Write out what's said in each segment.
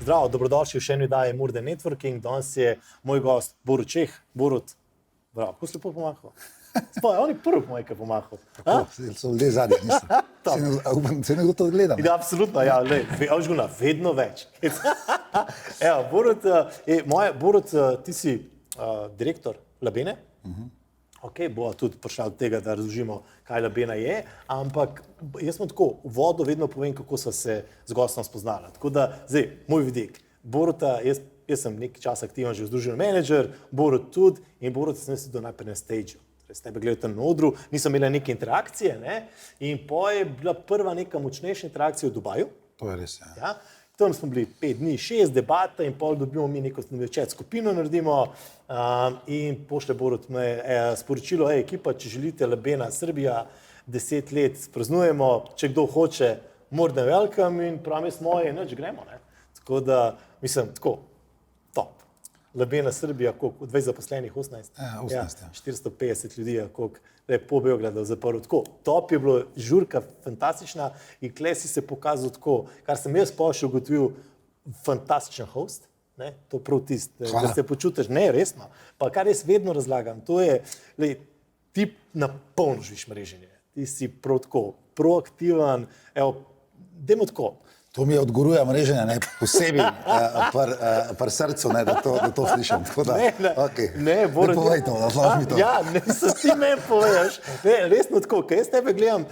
Zdravo, dobrodošli v še eni oddaji Murde Networking. Danes je moj gost Borut Čeh. Borut, bravo, kako si lepo pomahal? Spoj, on je prvi moj, ki je pomahal. So ljudje zadnji, nisem. Se nekdo to gleda? Ja, absolutno, ja, Avžguna, vedno več. Evo, Borut, ti si direktor Labene. Ok, bo tudi prišla od tega, da razložimo, kaj Labena je, ampak jaz sem tako, v vodu vedno povem, kako sva se z gostom spoznala. Tako da, zdaj, moj vidik, Boruta, jaz sem nekaj časa aktiven že v združenju menedžer, Borut tudi, in Borut sem sedel najprej na stageu. Torej, s tebe gledal na odru, nisem imela neke interakcije, ne? In potem je bila prva neka močnejša interakcija v Dubaju. To je res, ja. Ja? Tam smo bili 5 dni, 6 debata in pol dobimo mi neko chat skupino naredimo in pošlje Borut me sporočilo, ekipa, če želite Labena Srbija, 10 let spraznujemo, če kdo hoče, more than welcome in pravi smo, nič gremo, ne. Tako da, mislim, tako, top. Labena Srbija, koliko, 20 zaposlenih, 18? Ja, 18, ja. 450 ljudi, koliko po Beogradu zaprl. Tako, top je bilo, žurka fantastična in kle si se pokazal tako, kar sem jaz še ugotovil, fantastičen host, ne, to prav tisto, da se počutiš, ne, resno, pa kar jaz vedno razlagam, to je, ti na polno živiš mreženje, ti si prav tako, proaktiven, evo, dajmo tako. To mi je odgoruje mreženja, ne, posebej par srcu, ne, da to slišam. Da, ne, Borut, ne povej to, da znaš mi to. Ja, ne, ti meni poveš, ne, resno tako, kaj jaz tebe gledam,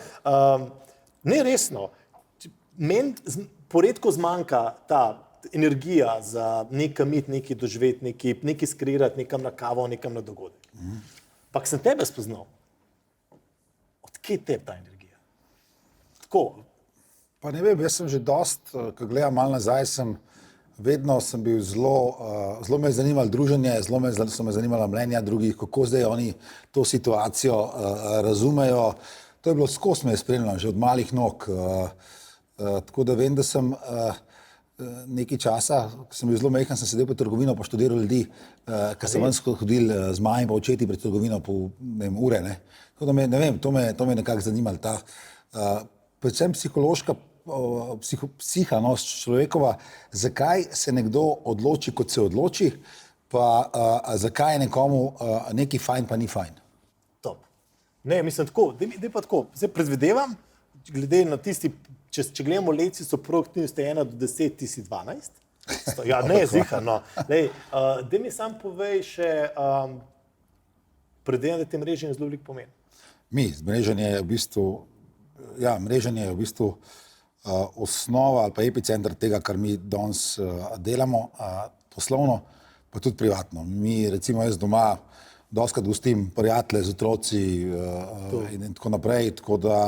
ne resno, meni poredko zmanjka ta energija za nekam iti, nekaj doživeti, nekaj skreirati, nekam na kavo, nekam na dogodek. Pak sem tebe spoznal, odkje te ta energija? Tako. Pa ne vem, jaz sem že dost, ko gledam malo nazaj, vedno sem bil zelo me je zanimalo druženje, so me zanimala mnenja drugih, kako zdaj oni to situacijo razumejo. To je bilo skozi me spremljeno, že od malih nog. Tako da vem, da sem nekaj časa, ko sem bil zelo majhen, sem sedel po trgovino, pa študiral ljudi, ko sem ven hodil z majim pa očeti pred trgovino po ure. Ne. Tako da ne vem, to me je nekako zanimalo. Predvsem psihološka psiha, no, človekova, zakaj se nekdo odloči, kot se odloči, pa zakaj je nekomu nekaj fajn, pa ni fajn. Top. Ne, mislim tako, daj pa tako, zdaj predvidevam, glede na tisti, če gledamo lestvico proaktivnosti 1 do 10, ti si 12. Ja, ne, ziha, no. Daj mi sam povej še, predvidevam, da te mreženje zelo veliko pomeni. Mreženje je v bistvu osnova ali pa epicenter tega, kar mi danes delamo, poslovno, pa tudi privatno. Mi, recimo jaz doma, dostikrat gostim prijatelje z otroci in tako naprej, tako da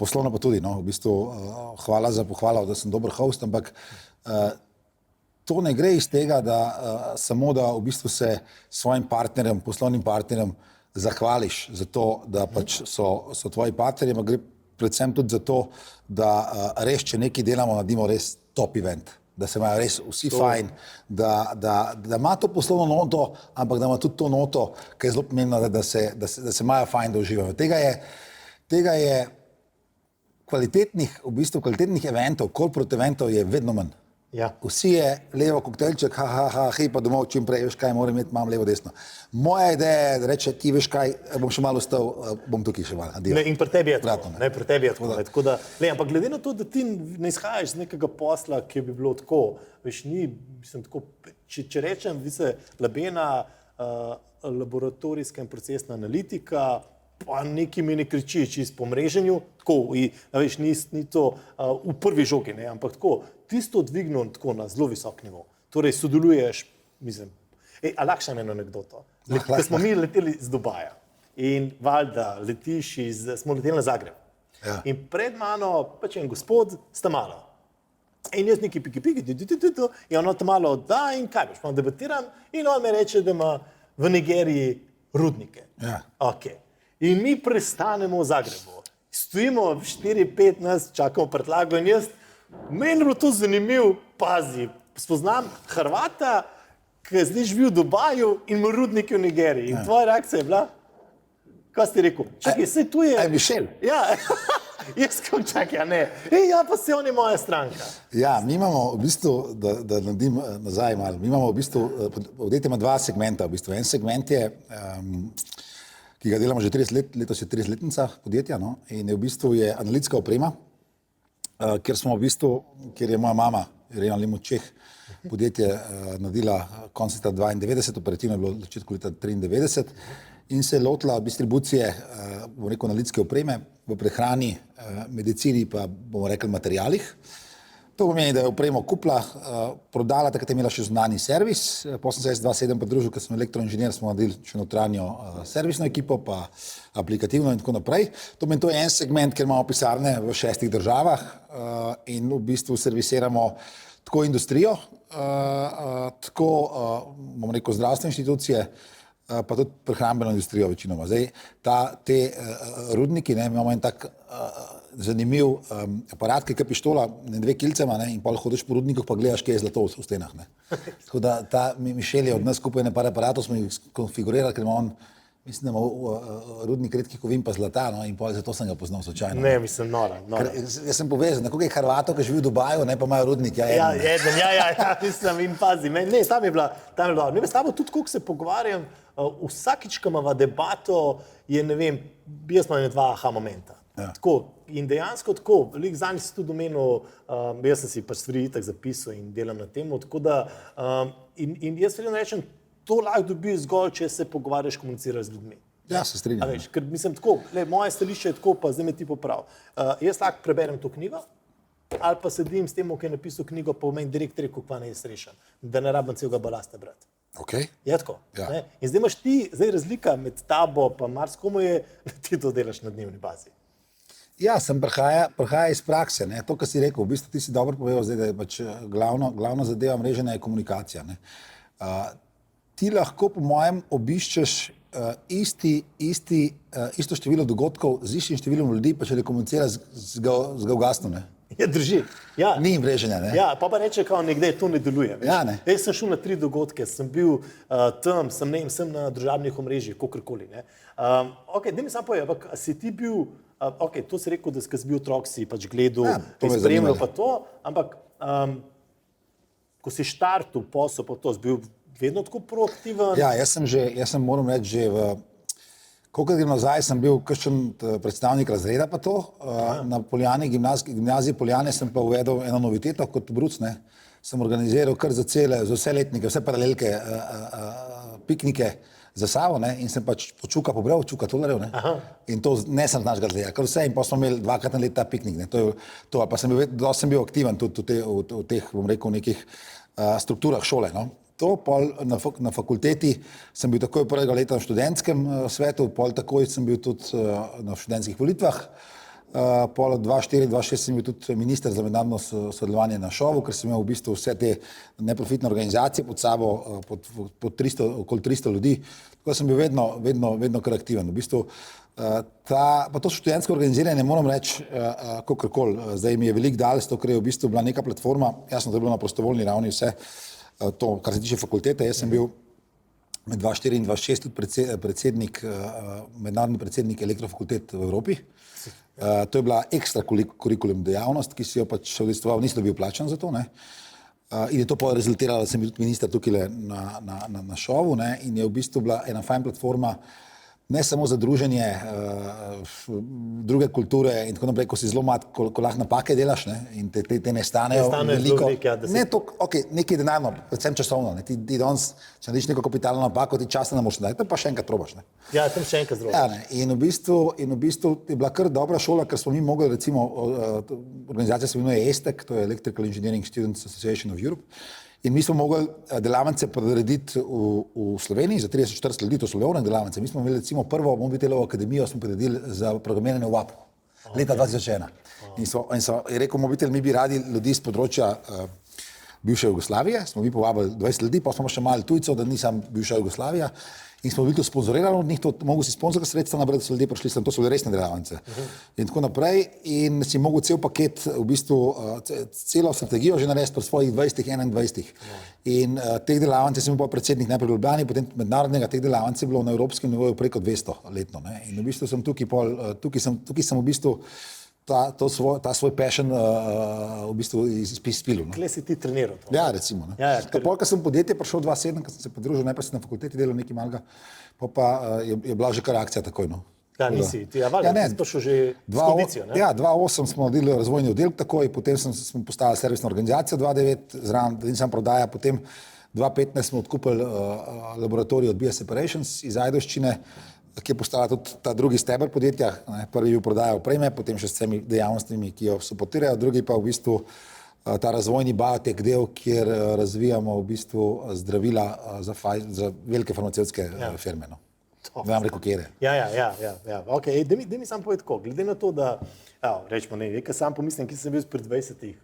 poslovno pa tudi, no, v bistvu hvala za pohvalo, da sem dober host, ampak to ne gre iz tega, da samo da v bistvu se svojim partnerjem, poslovnim partnerjem zahvališ za to, da pač so tvoji partnerji, ampak gre predvsem tudi za to, da res, če nekaj delamo, naredimo res top event, da se imajo res vsi fajn, da ima to poslovno noto, ampak da ima tudi to noto, ki je zelo pomembno, da se imajo fajn, da uživajo. Tega je kvalitetnih eventov, corporate eventov je vedno manj. Ja. Vsi je levo koktelček, hej, pa domov čim prej, veš kaj, moram imeti, imam levo, desno. Moja ideja je, da reče, ti veš kaj, bom še malo ostal, bom tukaj še malo. Ne, in pri tebi je tako, ne, pri tebi je tako, da, ampak glede na to, da ti ne izhajaš z nekega posla, ki bi bilo tako, veš, mislim tako, če rečem, Labena, laboratorijska in procesna analitika, pa nekaj mi ne kriči čisto po mreženju, tako, veš, ni to v prvi žogi, ne, ampak tako, tisto dvignil tako na zelo visok nivo. Torej, sodeluješ, mislim, a lahko eno anekdoto. Ko smo mi leteli z Dubaja in valjda smo leteli na Zagreb. Ja. In pred mano pač en gospod sta malo. In jaz neki piki, in ono ta malo da in kaj boš, pa debatiram in on me reče, da ima v Nigeriji rudnike. Ja. Okay. In mi prestanemo v Zagrebu. Stojimo 4-5 nas, čakamo prtlago in meni je bilo to zanimivo, pazi, spoznam Hrvata, ki zdaj živi v Dubaju in ima rudnike v Nigeriji. In tvoja reakcija je bila? Kaj si rekel? Čakaj, saj tu je... Mišel. Ja, jaz kam čakaj, a ne. Ja, pa se on je moja stranka. Ja, mi imamo v bistvu, da naredim nazaj malo, mi imamo v bistvu, podjetje ima dva segmenta v bistvu. En segment je, ki ga delamo že 30 let, letos je 30-letnica podjetja, no, in je v bistvu je analitska oprema, kjer smo v bistvu, kjer je moja mama, Irena Limučeh, podjetje naredila konec leta 92, operativno je bilo v začetku leta 93 in se je lotila distribucije, bomo rekel, analitske opreme v prehrani, medicini pa bomo rekli materialih. To pomeni, da je opremo kupila, prodala, takrat je imela še zunanji servis, potem sem se S27 pridružil, ker sem elektroinženir, smo naredili še notranjo servisno ekipo, pa aplikativno in tako naprej. To pomeni, to je en segment, kjer imamo pisarne v 6 državah in v bistvu servisiramo tako industrijo, tako, bomo rekel, zdravstvene inštitucije, pa tudi prehrambeno industrijo večinoma. Zdaj, te rudniki, ne, imamo en tak zanimiv aparat, ki je pištola, dve kilcema, ne, in pol hodiš po rudnikih, pa gledaš, kje je zlato v stenah. Ne. Tako da ta Mišel je od nas skupaj nekaj aparatov, smo jih konfigurirali, ker ima on, mislim, da ima rudnik redkih kovin pa zlata, no, in pol zato sem ga poznal slučajno. Ne, mislim, nora. Jaz sem povezan, koliko je Hrvatov, ki živi v Dubaju, ne, pa imajo rudnik. Ja, mislim, in pazi, ne, tam je bila, ne vem, s tabo tudi, koliko se pogovarjam, vsakič, ko imava debato, je, ne vem, jaz imam dva aha momenta. Ja. Tako, in dejansko tako, lik zadnji si tudi omenil, jaz sem si pač stvari itak zapisal in delam na temu, tako da, in jaz vedno rečem, to lahko dobiš zgolj, če se pogovarjaš, komuniciraš z ljudmi. Ja, se strinjam. Veš, ker mislim tako, moje stališče je tako, pa zdaj me ti poprav. Jaz lahko preberem to knjigo, ali pa sedim s tem, ki je napisal knjigo, pa v meni direkt rekel, kva ne je srečen, da ne rabim celega balasta brati. Okay. Je tako. Ja. In zdaj imaš ti, razlika med tabo pa marsikomu je, da ti to delaš na dnevni bazi. Ja, sem prihaja iz prakse. Ne. To, kar si rekel, v bistvu ti si dobro povedal, zdaj, da je pač glavno zadeva mreženja je komunikacija. Ne. Ti lahko, po mojem, obiščeš isto število dogodkov z istim številom ljudi, pa če ne komuniciraš z ga ugasno. Ja, drži. Ja. Ni mreženja, ne? Ja, pa reče, kao nekdaj to ne deluje. Ja, ne. Jaz sem šel na 3 dogodke, sem bil tam, sem na družabnih omrežjih, kakorkoli. Ok, da mi sam povej, ampak si ti bil, ok, to si rekel, da si bil otrok, si pač gledal, spremljal pa to, ampak ko si štartil posel, pa to si bil vedno tako proaktiven? Ja, jaz sem moram reči, že koliko grem nazaj, sem bil kakšen predstavnik razreda pa to. Na Poljani, gimnaziji Poljane sem pa uvedel eno noviteto kot bruc, ne. Sem organiziral kar za vse letnike, vse paralelke, piknike za Savo, ne, in sem pač Čuka pobral, Čuka tolarjev, ne. In to ne sem našega razreda, kar vse, in pa smo imeli 2-krat na let ta piknik, ne. To, pa sem bil aktiven tudi v teh, bom rekel, nekih strukturah šole, no. To, pol na fakulteti sem bil takoj prvega leta v študentskem svetu, pol takoj sem bil tudi na študentskih volitvah, pol 2004-2006 sem bil tudi minister za mednarodno sodelovanje na ŠOV-u, ker sem imel v bistvu vse te neprofitne organizacije pod sabo, okoli 300 ljudi, tako sem bil vedno kar aktiven. V bistvu pa to študentsko organiziranje, moram reči, kakorkoli, zdaj mi je veliko dal, zato ker je v bistvu bila neka platforma, jasno, to je bilo na prostovoljni ravni vse, to, kar se tiče fakultete. Jaz sem bil med 2004 in 2006 tudi mednarodni predsednik elektrofakultet v Evropi. To je bila ekstra kurikulum dejavnost, ki si jo pač udejstvoval, nisem bil plačan za to, ne. In je to pa rezultiralo, da sem bil tudi minister tukaj na ŠOV-u, ne, in je v bistvu bila ena fajn platforma, ne samo za druženje druge kulture in tako naprej, ko si zelo mat, ko lahko napake delaš, ne, in te ne stanejo veliko. Ne to, ok, nekaj denarno, predvsem časovno, ne, ti danes, če narediš neko kapitalno napako, ti časa ne moreš dati, pa še enkrat probaš, ne. Ja, tam še enkrat zdrobiš. Ja, ne, in v bistvu je bila kar dobra šola, ker smo mi mogli, recimo, organizacija se imenuje ESTEC, to je Electrical Engineering Students Association of Europe, in mi smo mogli delavnice prirediti v Sloveniji za 30-40 ljudi, to so lovne delavnice. Mi smo imeli recimo prvo Mobitelovo akademijo, smo priredili za programiranje v WAP-u, leta 2001. In je rekel Mobitel, mi bi radi ljudi z področja bivše Jugoslavije, smo mi povabili 20 ljudi, pa smo še malo tujcev, da nisem bivša Jugoslavija. In smo bili to sponzorirani od njih, mogel si sponzorska sredstva nabrati, da so ljudje prišli sem, to so bile resne delavnice. In tako naprej. In si mogel cel paket, v bistvu celo strategijo že narediti pri svojih 20-21. In teh delavnic sem bil predsednik najprej v Ljubljani, potem mednarodnega, teh delavnic je bilo na evropskem nivoju preko 200 letno. Ne? In v bistvu sem tukaj sem v bistvu ta svoj passion v bistvu izpilil. Kje si ti treniral? To? Ja, recimo. Ko sem podjetje prišel 2007, ko sem se pridružil, najprej sem na fakulteti delal nekaj malega, pa je bila že kar akcija takoj. No. Ja, nisi, ti si prišel že s kondicijo, ne? Ja, 2008 smo naredili razvojni oddelek takoj, potem smo postali servisna organizacija 2009, zraven sam prodaja, potem 2015 smo odkupili laboratorij od Bioseparations iz Ajdovščine, ki je postala tudi ta drugi steber podjetja. Prvi je bil prodaja opreme, potem še s vsemi dejavnostmi, ki jo supportirajo, drugi pa v bistvu ta razvojni biotech del, kjer razvijamo v bistvu zdravila za velike farmacevtske firme. No. Da vam rekel, kjer je. Ja. Okay. Daj mi sam povedati, kako. Glede na to, da, rečemo, nekaj sam pomislim, ki sem bil pred 20-ih.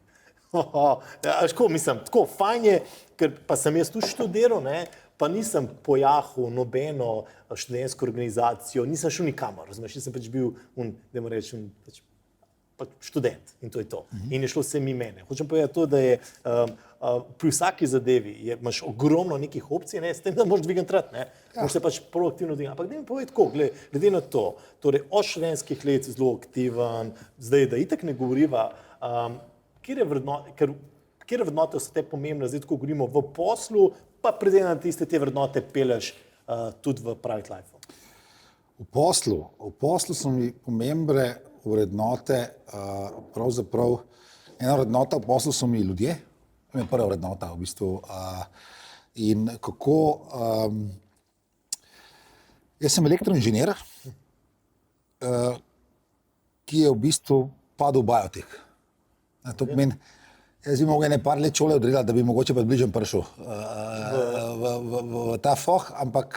Mislim, tako fajn je, ker pa sem jaz tu študiral, ne, pa nisem pojahal nobeno študentsko organizacijo, nisem šel nikamor, razumeš, nisem pač bil, dajmo reči, pač študent in to je to. In je šlo vse mi mene. Hočem povedati to, da je pri vsaki zadevi imaš ogromno nekih opcij, ne, s tem, da moraš dvigati rad, ne, moraš se pač proaktivno dvigati. Ampak da mi povedi tako, glede na to, torej od študentskih let zelo aktiven, zdaj, da itak ne govoriva, kjer je vrednote so te pomembne, zdaj tako govorimo v poslu, pa predvsem tiste te vrednote peleš tudi v private life. V poslu so mi pomembne vrednote, pravzaprav ena vrednota v poslu so mi ljudje, to je prva vrednota v bistvu. In kako, jaz sem elektroinženir, ki je v bistvu padel v biotech. To pomeni, jaz bi mogel ene par let šole oddelati, da bi mogoče pa bližje prišel v ta foh, ampak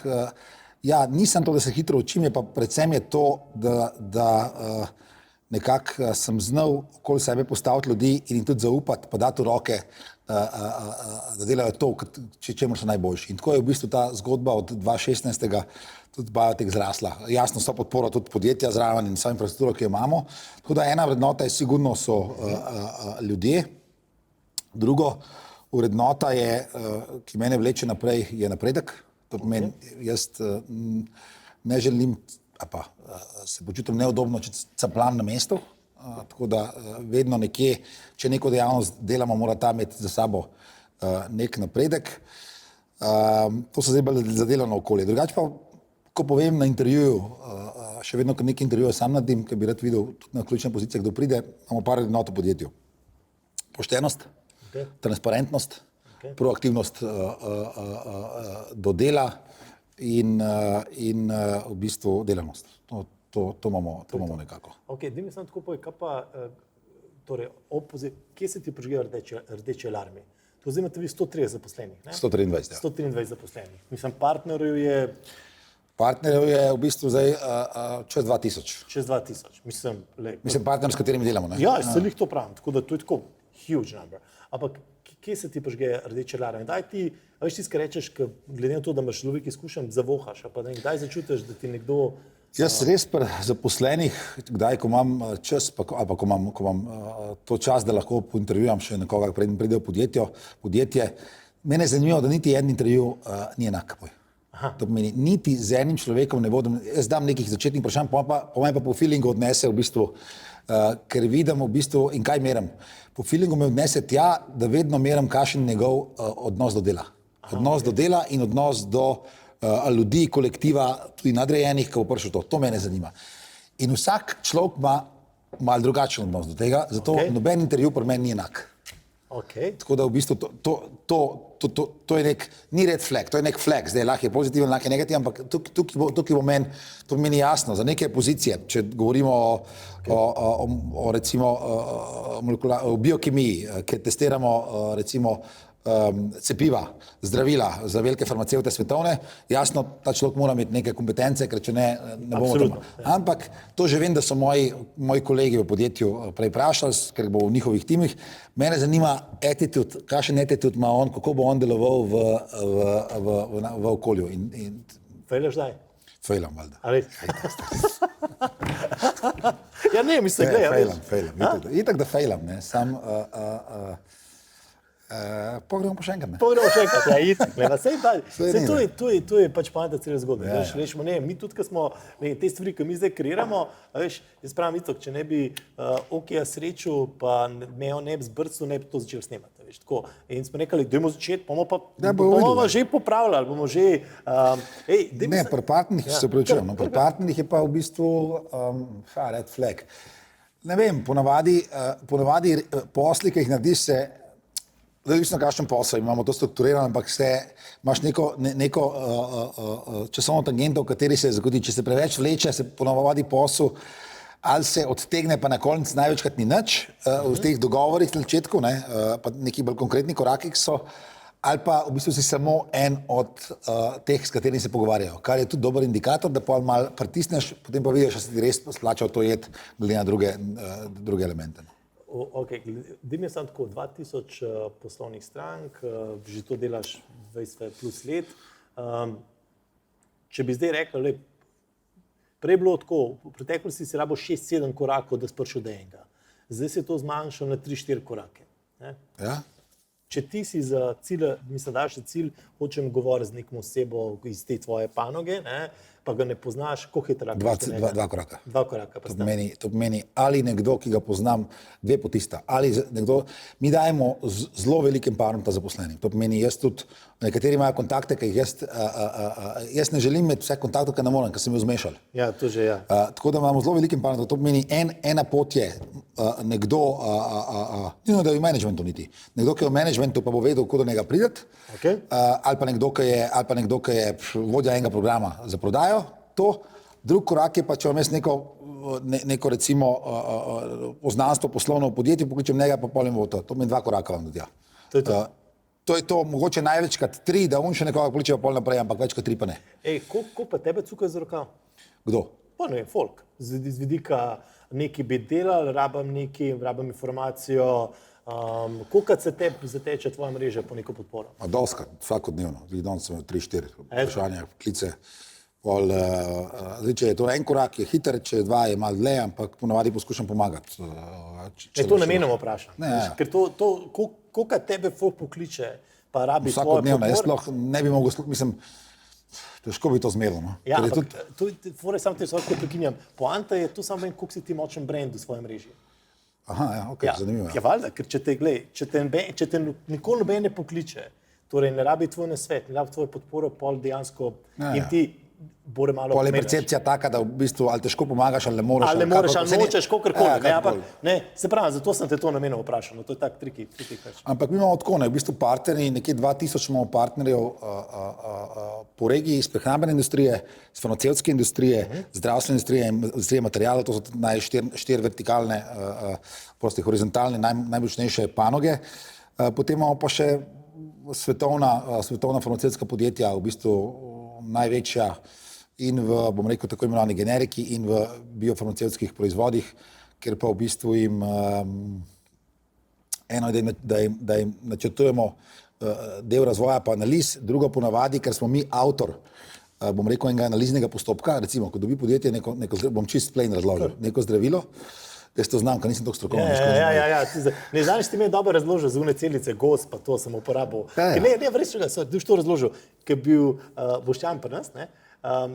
ja, nisem to, da se hitro učim, je pa predvsem je to, da nekako sem znal okoli sebe postaviti ljudi in jim tudi zaupati, pa dati v roke, da delajo to, čemu so najboljši. In tako je v bistvu ta zgodba od 2016. Tudi biotech zrasla. Jasno so podporo tudi podjetja zraven in vsa infrastruktura, ki jo imamo. Tako da ena vrednota je sigurno so ljudje. Drugo vrednota je, ki mene vleče naprej, je napredek. To pomeni, jaz ne želim, pa se počutim neudobno, če capljam na mestu. Tako da vedno nekje, če neko dejavnost delamo, mora ta imeti za sabo nek napredek. To so zdaj bolj za delovno okolje. Drugače pa, ko povem na intervjuju, še vedno nekaj intervjuja sam naredim, ker bi rad videl tudi na ključne pozicije, kdo pride, imamo par vrednot v podjetju. Poštenost, transparentnost, proaktivnost do dela in v bistvu delavnost. To imamo nekako. Ok, da mi samo tako povej, kaj pa, torej, kje se ti prižgejo rdeče alarmi? To zdaj imate vi 130 zaposlenih, ne? 123, ja. 123 zaposlenih. Mislim, partnerjev je v bistvu zdaj čez 2000. Čez 2000. Mislim, partner, s katerimi delamo, ne? Ja, se lih to pravim, tako da to je tako huge number. Ampak kje se ti prižgejo rdeče alarme? Daj ti, veš ti, kaj rečeš, glede na to, da imaš veliko izkušenj, zavohaš, pa daj začutiš, da ti nekdo... Jaz res pri zaposlenih, kdaj, ko imam čas, ali pa ko imam to čas, da lahko pointervjujem še nekoga, preden pride v podjetje, mene je zanimivo, da niti en intervju ni enak. To pomeni, niti z enim človekom ne bodo, jaz dam nekih začetnih vprašanj, po mojem pa po feelingu odnese v bistvu, ker vidim v bistvu in kaj merim. Po feelingu me odnese tja, da vedno merim, kakšen njegov odnos do dela. Odnos do dela in odnos do ljudi, kolektiva, tudi nadrejenih, ki bo prišel to. To mene zanima. In vsak človek ima malo drugačen odnos do tega, zato noben intervju pri meni ni enak. Tako da v bistvu to je nek, ni red flag, to je nek flag, zdaj lahko je pozitiven, lahko je negativen, ampak tukaj bo meni, to meni jasno, za neke pozicije, če govorimo o recimo o biokemiji, kjer testiramo recimo cepiva, zdravila za velike farmacevte svetovne, jasno, ta človek mora imeti neke kompetence, ker če ne bomo tam. Ampak to že vem, da so moji kolegi v podjetju prej vprašali, ker bo v njihovih timih. Mene zanima attitude, kakšen attitude ima on, kako bo on deloval v okolju. Fejlaš zdaj? Fejlam, valjda. A res? Ja, ne, mislim, gledaj. Fejlam. Itak, da fejlam, ne. Sam, pogremo pa še enkrat, ne. Pogremo še enkrat, ja, itak. Sej ni, To je pač poanta cele zgodbe. Ja, Veš, rečemo, ne, mi tudi, ko smo, ne, te stvari, ki mi zdaj kreiramo, a veš, jaz pravim itak, če ne bi Okija srečal, pa me on ne bi zbrcnil, ne bi to začel snemati. Veš, tako. In smo rekli, dajmo začeti, bomo že popravljali, bomo že... Ne, pri partnerjih se pravičujem, no, pri partnerjih je pa v bistvu red flag. Ne vem, ponavadi posli, ki jih narediš, se, odvisno kakšen posel, imamo to strukturirano, ampak imaš neko časovno tangento, v kateri se zgodi, če se preveč vleče, se ponavadi posel ali se odtegne, pa na koncu največkrat ni nič v teh dogovorih na začetku, pa neki bolj konkretni koraki so, ali pa v bistvu si samo en od teh, s katerimi se pogovarjajo, kar je tudi dober indikator, da pa malo pritisneš, potem pa vidiš, da se ti res splačal to jed glede na druge elemente. Ok, dim je sam tako, 2000 poslovnih strank, že to delaš 20 plus let. Če bi zdaj rekel, prej je bilo tako, v preteklosti si rabo 6-7 korakov, da si prišel do enega. Zdaj se je to zmanjšalo na 3-4 korake. Ne? Ja? Če ti si za cilj, mislim, daš cilj, hočem govoriti z nekom osebo iz te tvoje panoge, ne? Pa ga ne poznaš, koliko je treba? Dva koraka. Dva koraka. To pomeni, ali nekdo, ki ga poznam, dve poti sta, ali nekdo, mi dajemo zelo velikim parom ta zaposlenim. To pomeni, jaz tudi, nekateri imajo kontakte, ki jih jaz ne želim imeti vse kontaktov, ki ne morem, ker sem jih zmešal. Ja, to že, ja. Tako da imamo zelo velikim parom, to pomeni, ena pot je nekdo, ni da je v managementu niti, nekdo, ki je v managementu, pa bo vedel, kako do njega prideti, Okay. ali pa nekdo, ki je vodja enega programa za prodajo, to. Drug korak je pa, če vam jaz neko recimo poznanstvo poslovno v podjetju, pokličem njega, pa polim v to. To mi 2 koraka vam dodja. To je to, mogoče največkrat 3, da on še nekoga pokliče pa pol naprej, ampak več kot 3 pa ne. Koliko pa tebe cukaj za rokav? Kdo? Pa ne vem, folk. Z vidika neki bi delal, rabam informacijo, koliko se tebi zateče tvoja mreža po neko podporo? Doskrat, vsakodnevno. Danes sem 3-4 vprašanja, klice. Zdaj, če je to en korak, je hiter, če je 2, je malo dlje, ampak ponavadi poskušam pomagati. To namenoma vprašam. Ker koliko tebe folk pokliče, pa rabi tvojo podporo? Vsakodnevno, jaz sploh ne bi mogel, mislim, težko bi to zmeril. No? Ja, ampak samo te svojko prekinjam. Poanta je, tu samo vem, koliko si ti močen brand v svojem mreži. Aha, ja, ok, zanimivo. Ja, valjda, ker če te nikoli noben ne pokliče, torej ne rabi tvoj nasvet, ne rabi tvojo podporo, pol dejansko in ti bore malo pol je percepcija taka, da v bistvu ali težko pomagaš, ali ne moreš. Ali nočeš, kakorkoli. Se pravi, zato sem te to namenoma vprašal, no, to je tak triki. Ampak mi imamo tako, v bistvu partnerji, nekje 2000 imamo partnerjev po regiji iz prehrambene industrije, iz farmacevtske industrije, zdravstvene industrije materijalov, to so tudi 4 vertikalne, horizontalne, najmočnejše panoge. Potem imamo pa še svetovna farmacevtska podjetja, v bistvu največja in v, bom rekel, tako imenovani generiki in v biofarmacevtskih proizvodih, ker pa v bistvu jim eno je, da jim načrtujemo del razvoja pa analiz, drugo ponavadi, ker smo mi avtor, bom rekel, enega analiznega postopka, recimo, ko dobi podjetje bom čist plain razložil, neko zdravilo, jaz to znam, ker nisem tako strokovno. Ja. Ne znaš ti mi dobro razložil zunaj celice, gos, pa to sem uporabil. Ne, vres, da boš to razložil, ker je bil Boštjan pri nas, ne?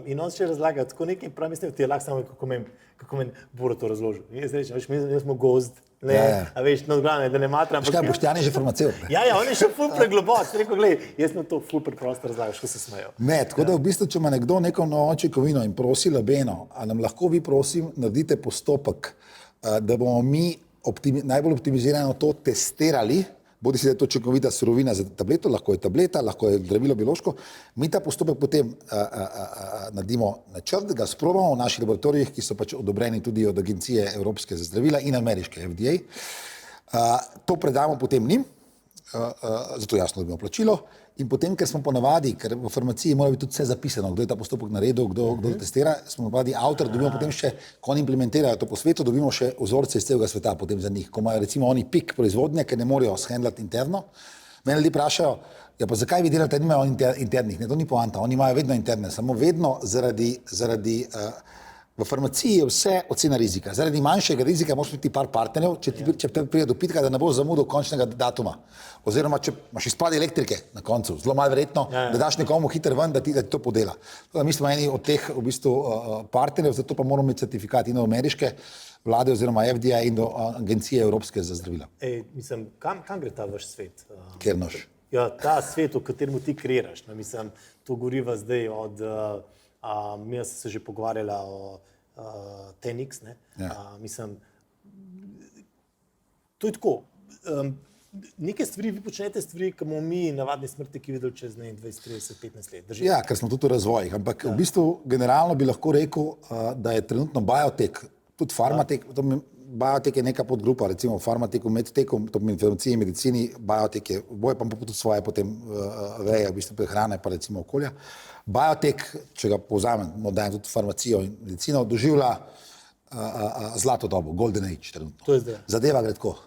In on še razlaga tako nekaj, prav mislim, ti je lahko samo, kako meni Boro to razložil. Jaz rečem, mi smo gozd, a veš, no glavne, da ne matram. Škaj, Boštjan je že farmacevt. Ja, on je še ful preglobok, rekel, gled, jaz na to ful preprosto razlagaš, ko se smejo. Ne, tako da v bistvu, če ima nekdo neko novo čekovino in prosi Labeno, a nam lahko vi prosim naredite postopek, da bomo mi najbolj optimizirano to testirali, bodi si, da je to čekovita surovina za tableto, lahko je tableta, lahko je zdravilo biološko, mi ta postopek potem naredimo načrt, ga sprobamo v naših laboratorijih, ki so pač odobreni tudi od Agencije Evropske za zdravila in ameriške FDA. To predamo potem njim, zato jasno dobimo plačilo in potem, ker smo ponavadi, ker v farmaciji mora biti tudi vse zapisano, kdo je ta postopek naredil, kdo testira, smo ponavadi avtor, dobimo potem še, ko oni implementirajo to po svetu, dobimo še vzorce iz celega sveta potem za njih, ko imajo recimo oni pik proizvodnje, ker ne morejo shendlati interno, Mene ljudje vprašajo, ja, pa zakaj vi delate, nimajo internih, ne, to ni poanta, oni imajo vedno interne, samo vedno zaradi v farmaciji je vse ocena rizika. Zaradi manjšega rizika moraš imeti par partnerjev, če te pride do pitka, da ne bo zamudil končnega datuma. Oziroma, če imaš izpad elektrike na koncu, zelo malo verjetno, da daš nekomu hiter ven, da ti to podela. Mi smo eni od teh v bistvu partnerjev, zato pa moramo imeti certifikat in do ameriške vlade oziroma FDA in do agencije evropske za zdravila. Mislim, kam gre ta vaš svet? Kjer noš? Ja, ta svet, v katerem ti kreiraš. Mislim, to goriva zdaj od... mi smo se že pogovarjala o Tenix, ne? Mislim, to je tako. Neke stvari, vi počnete stvari, ki bomo mi navadni smrtniki videli čez 20, 30, 15 let. Drži? Ja, ker smo tudi v razvojih, ampak v bistvu generalno bi lahko rekel, da je trenutno biotek, tudi farmatek, biotek je neka podgrupa, recimo farmateku, medteku, to pomeni farmaciji, medicini, biotek je, boje pa tudi svoje potem veje, v bistvu prehrane pa recimo okolja. Biotek, če ga povzamem, dajem tudi farmacijo in medicino, doživlja zlato dobo, golden age trenutno. To je zdaj. Zadeva gre tako.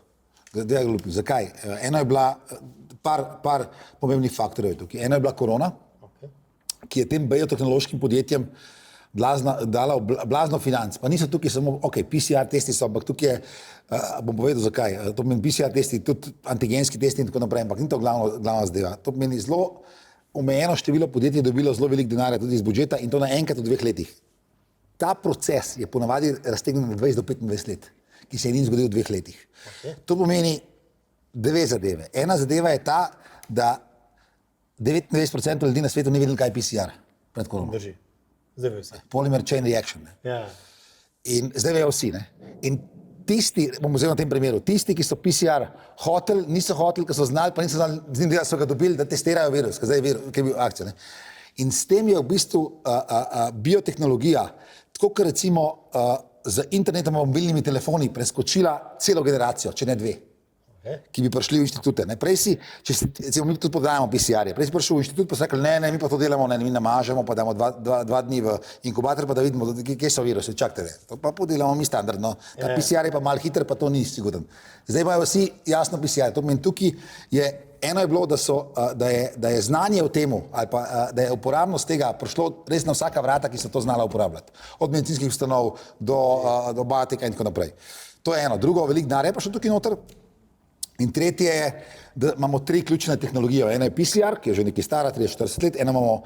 Zakaj? Eno je bila, par pomembnih faktorjev je tukaj. Eno je bila korona, ki je tem biotehnološkim podjetjem dala blazno financ. Pa niso tukaj samo, PCR testi so, ampak tukaj je, bom povedal zakaj, to pomeni PCR testi, tudi antigenski testi in tako naprej, ampak ni to glavna zadeva. To pomeni zelo omejeno število podjetij dobilo zelo veliko denarja tudi iz budžeta in to naenkrat v 2 letih. Ta proces je ponavadi raztegnjen na 20 do 25 let, ki se je ni zgodil v 2 letih. To pomeni 2 zadeve. Ena zadeva je ta, da 99% ljudi na svetu ni vedelo, kaj je PCR pred korono. Drži. Zdaj ve vse. Polymer chain reaction. Ne? Ja. In zdaj vejo vsi. Ne? In tisti, bom vzel na tem primeru, tisti, ki so PCR hoteli, niso hoteli, ki so znali, pa niso znali, z njim so ga dobili, da testirajo virus, ker zdaj je virus, ki je bil akcija. Ne? In s tem je v bistvu biotehnologija, tako kot recimo z internetom in mobilnimi telefoni preskočila celo generacijo, če ne 2, ki bi prišli v inštitute. Ne? Prej si, recimo mi tudi podajamo PCR-je, prej si prišel v inštitut, pa si rekel, ne, mi pa to delamo, ne, mi namažemo, pa damo 2 dni v inkubator, pa da vidimo, kje so virusi, čakajte, to pa podelamo mi standardno. Ta PCR je pa malo hiter, pa to ni sigurno. Zdaj imajo vsi jasno PCR, to pomeni tukaj je, eno je bilo, da je znanje o temu, ali pa da je uporabnost tega prišlo res na vsaka vrata, ki so to znala uporabljati. Od medicinskih ustanov do bioteka in tako naprej. To je eno. Drugo, veliko denarja pa še tukaj noter. In tretje je, da imamo 3 ključne tehnologije. Ena je PCR, ki je že nekaj stara, 30-40 let, ena imamo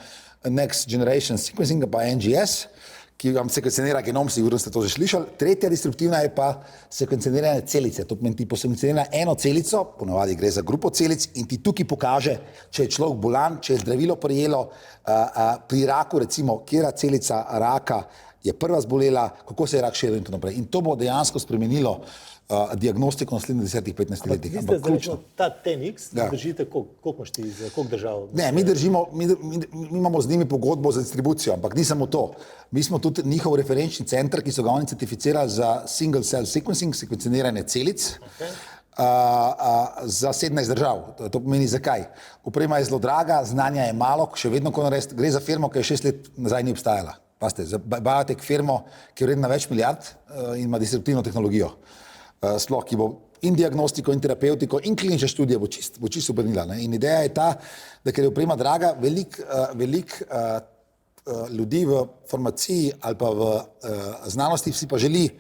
Next Generation Sequencing, pa NGS, ki vam sekvencionira genom, sigurno ste to že slišali. Tretja disruptivna je pa sekvencioniranje celice. To pomeni, ti posekvencionira eno celico, ponavadi gre za grupo celic in ti tukaj pokaže, če je človek bolan, če je zdravilo prijelo, pri raku recimo, kjera celica raka je prva zbolela, kako se je rak širil in tako naprej. In to bo dejansko spremenilo diagnostiko v naslednjih 10-15 letih. Vi ste zdaj ta Tenix, držite, koliko imaš ti, za koliko držav? Ne, mi imamo z njimi pogodbo za distribucijo, ampak ni samo to. Mi smo tudi njihov referenčni center, ki so ga oni certificirali za single cell sequencing, sekvencioniranje celic, za 17 držav. To pomeni zakaj? Oprema je zelo draga, znanja je malo, še vedno gre za firmo, ki je 6 let nazaj ni obstajala. Pazite, za biotech firmo, ki je vredna več milijard in ima disruptivno tehnologijo. Sploh, ki bo in diagnostiko, in terapeutiko, in klinične študije bo čisto obrnila. In ideja je ta, da ker je oprema draga, velik ljudi v farmaciji ali pa v znanosti si pa želi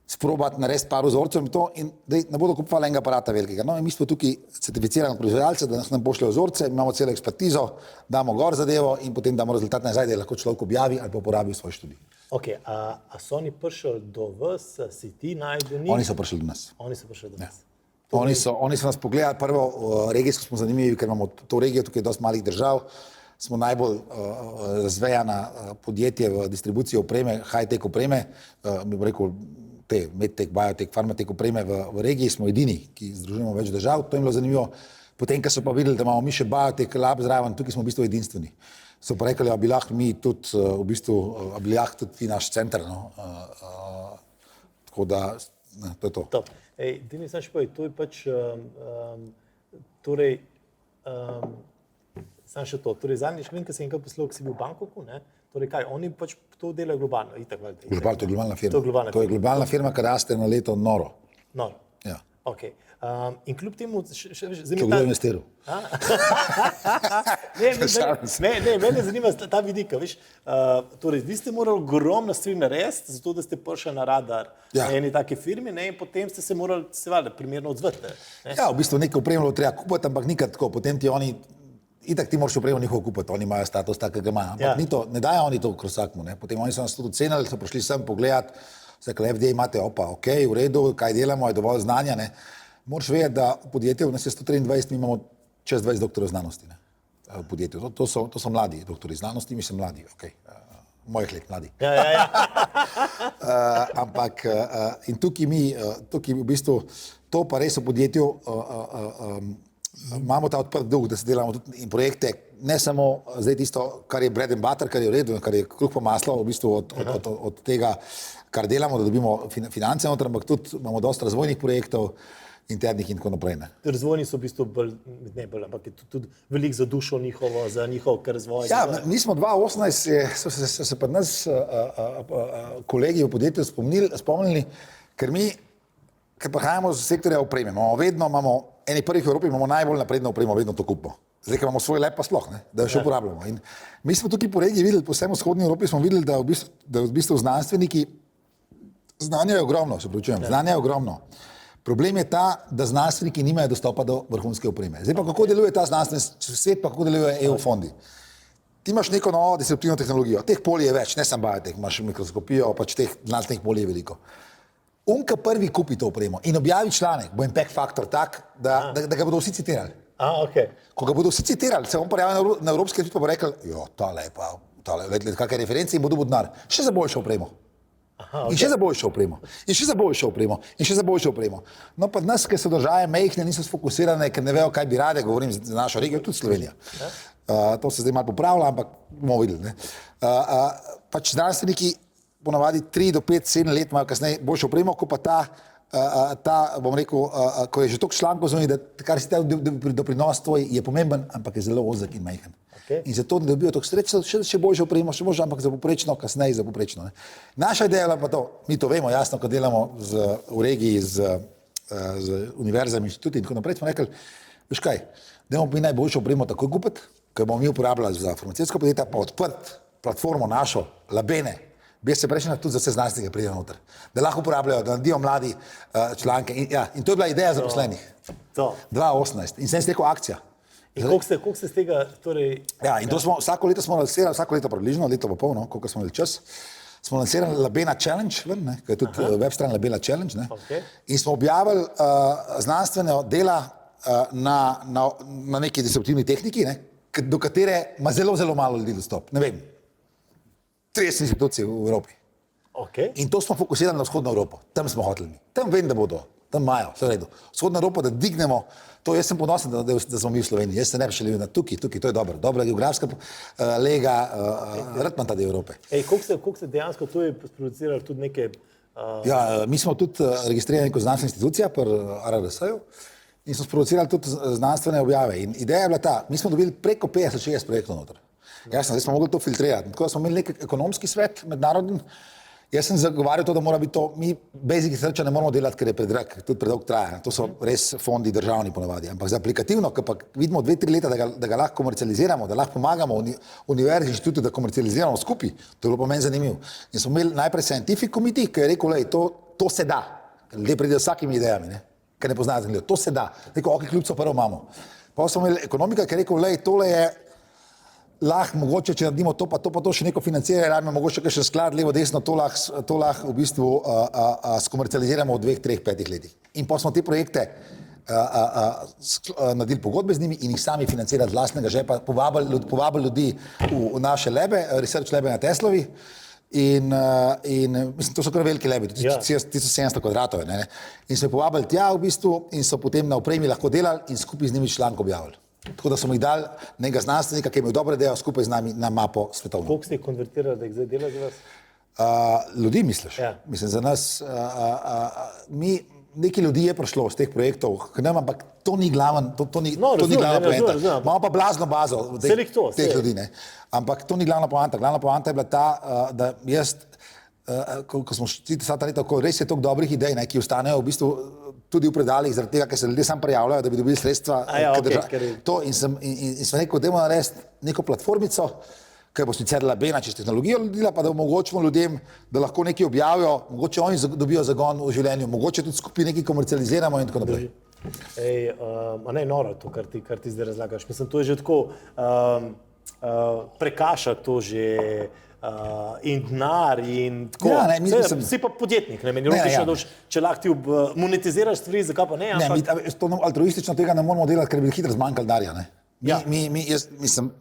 sprobati narediti par vzorcev in ne bodo kupovali enega aparata velikega. No, in mi smo tukaj certificirani proizvajalce, da nam pošljajo vzorce, imamo celo ekspertizo, damo gor zadevo in potem damo rezultat nazaj, da lahko človek objavi ali pa uporabi v svoj študij. Ok, a so oni prišli do vas, si ti najdel njih? Oni so prišli do nas. Oni so prišli do nas. Oni so nas pogledali, prvo regijsko smo zanimivi, ker imamo to regijo, tukaj je dosti malih držav, smo najbolj razvejana podjetje v distribuciji opreme, high-tech opreme, bi rekel, te medtech, biotech, farmatech opreme v regiji, smo edini, ki združujemo več držav, to jim bilo zanimivo. Potem, ko so pa videli, da imamo mi še biotech lab zraven, tukaj smo v bistvu edinstveni. So pa rekli, a bi lahko mi tudi, v bistvu, a bi lahko tudi naš center, no. Tako da, to je to. Top. Ej, ti mi znaš povedati, to je pač, torej, sam še to, torej zadnjič vem, ko sem enkrat poslal, ko si bil v Bangkoku, ne, torej kaj, oni pač to delajo globalno, itak. Globalno, to je globalna firma. To je globalna firma, ki raste na leto noro. Noro. Ja. Okay. In kljub temu, Ki je bilo investiral. Mene zanima ta vidik. Torej, vi ste morali ogromno stvari narediti, zato da ste prišli na radar eni taki firmi, ne, in potem ste se morali seveda primerno odzvati. Ja, v bistvu nekaj opremo treba kupiti, ampak nikad tako. Potem ti oni, itak ti moraš opremo njihovo kupiti, oni imajo status takega imajo. Ampak ni to, ne dajo oni to v krosakmu. Potem oni so nas tudi ocenili, so prišli sem pogledati, so rekli, FDA imate, ok, v redu, kaj delamo, je dovolj znanja. Ne. Moraš vedeti, da v podjetju, nas je 123, mi imamo čez 20 doktorjev znanosti, ne, v podjetju. To so mladi doktorji znanosti, mislim mladi, ok, mojih let mladi. Ampak in tukaj v bistvu, to pa res v podjetju, imamo ta odprt duh, da se delamo tudi in projekte, ne samo zdaj tisto, kar je bread and butter, kar je v redu, kar je kruh pa maslo, v bistvu od tega, kar delamo, da dobimo finance noter, ampak tudi imamo dosta razvojnih projektov, internih in tako naprej. Razvojni so v bistvu ampak je tudi veliko za dušo njihovo, za njihov razvoj. Ja, mi smo 2018, so se pa nas kolegi v podjetju spomnili, ker prihajamo z sektorja opreme. Imamo eni prvih v Evropi, imamo najbolj napredno opremo, vedno to kupimo. Zdaj, ker imamo svoj lep pa sploh, da jo še uporabljamo. In mi smo tukaj po regiji videli, po vsem vzhodni Evropi smo videli, da v bistvu znanstveniki, znanja je ogromno, znanja je ogromno. Problem je ta, da znanstveniki nimajo dostopa do vrhunske opreme. Zdaj pa kako deluje ta znanstveni svet, pa kako delujejo EU fondi. Ti imaš neko novo disruptivno tehnologijo, teh polij je več, ne samo biotech, imaš mikroskopijo, pač teh znanstvenih polij je veliko. Unka prvi kupi to opremo in objavi članek, bo impact faktor tak, da ga bodo vsi citirali. Ko ga bodo vsi citirali, se on pojavi na evropski svet pa bo rekel, tale, kakšne reference in bo dobil denar, še za boljšo opremo. In še za boljšo opremo, in še za boljšo opremo, in še za boljšo opremo. No pa nas, ki so države mejhne, niso sfokusirane, ker ne vejo, kaj bi rade, govorim za našo regijo, tudi Slovenija. To se zdaj malo popravlja, ampak bomo videli. Pač znanstveniki ponavadi 3 do 5, 7 let imajo kasneje boljšo opremo, ko pa ta, bom rekel, ko je že toliko člankov zunaj, da kar si ta doprinos tvoj je pomemben, ampak je zelo ozek in majhen. In zato ne dobijo toliko sreče, še boljšo opremo, še možno, ampak za poprečno, kasneje za poprečno. Naša ideja je pa to, mi to vemo, jasno, ko delamo v regiji z univerzami, inštituti in tako naprej, smo rekli, veš kaj, dajmo mi najboljšo opremo takoj kupiti, ker bomo mi uporabljali za farmacijsko podjetje, pa odprt platformo našo, Labene, bi se prejšnja tudi za vse znanstvenike pride noter, da lahko uporabljajo, da naredijo mladi članke in to je bila ideja zaposlenih. 2018 in sem rekel akcija. In koliko ste z tega, torej... Ja, in to smo, vsako leto smo lansirali, vsako leto približno, leto pa polno, koliko smo imeli čas, smo lansirali Labena Challenge, ki je tudi web stran Labena Challenge, in smo objavili znanstvene dela na neki disruptivni tehniki, do katere ima zelo, zelo malo ljudi dostop. Ne vem, 30 institucij v Evropi. In to smo fokusirali na vzhodno Evropo, tam smo hoteli. Tam vem, da bodo, tam imajo, vse v redu. Vzhodno Evropo, da dignemo, to jaz sem ponosen, da smo mi v Sloveniji, jaz se ne bi šelil na tukaj, to je dobro, dobra geografska lega, rad imam ta del Evrope. Koliko ste dejansko to je sproducirali tudi neke... Ja, mi smo tudi registrirani kot znanstvena institucija pri RRS-ju in smo sproducirali tudi znanstvene objave. In ideja je bila ta, mi smo dobili preko 50-60 projektov noter. Jasno, zdaj smo mogli to filtrirati. Tako da smo imeli nek ekonomski svet mednarodni. Jaz sem zagovarjal to, da mora biti to, mi basic researcha ne moramo delati, ker je predrag, tudi predolg traja. To so res fondi državni ponavadi. Ampak za aplikativno, ker pa vidimo 2-3 leta, da ga lahko komercializiramo, da lahko pomagamo univerzi, inštitutu, da komercializiramo skupaj, to je bilo pa meni zanimivo. In smo imeli najprej scientific committee, ki je rekel, lej, to se da. Ljudje pridejo z vsakimi idejami, ker ne poznajo zanimivo. To se da. Rekel, ok, kljubco prvo imamo. Pa smo imeli ekonomika, ki je rekel, lej, tole je lahko, mogoče, če naredimo to, pa to še neko financiranje, rabimo mogoče še sklad, levo, desno, to lahko v bistvu skomercializiramo v 2, 3, 5 letih. In pa smo te projekte naredili pogodbe z njimi in jih sami financirali z lastnega žepa, povabili ljudi v naše lebe, research lebe na Teslovi in mislim, to so kar velike lebe, 1700 kvadratov, in so jih povabili tja v bistvu in so potem na opremi lahko delali in skupaj z njimi članek objavili. Tako da smo jih dali nekega znanstvenika, ki je imel dobro idejo skupaj z nami na mapo svetovno. Koliko ste jih konvertirali, da jih zdaj dela za vas? Ljudi misliš? Ja. Mislim, za nas, nekaj ljudi je prišlo z teh projektov, ampak to ni glaven, to ni glavna poanta. Imamo pa blazno bazo teh ljudi, ne. Ampak to ni glavna poanta. Glavna poanta je bila ta, da jaz, ko smo šli ta leta, res je toliko dobrih idej, ki ostanejo v bistvu tudi v predalih, zaradi tega, ker se ljudje sam prijavljajo, da bi dobili sredstva. To in sem rekel, da moramo narediti neko platformico, ki bo sicer labena čez tehnologijo ljudila, pa da omogočimo ljudem, da lahko nekaj objavijo, mogoče oni dobijo zagon v življenju, mogoče tudi skupaj nekaj komercializiramo in tako naprej. Ne, noro to, kar ti zdaj razlagaš. Mislim, to je že tako, prekaša to že in denar in tako. Ja, ne, mislim, si pa podjetnik, ne, meni logično, da če lahko ti monetiziraš stvari, zakaj pa ne, ampak... Ne, to altruistično tega ne moramo delati, ker bi hitro zmanjkali darja, ne. Mislim,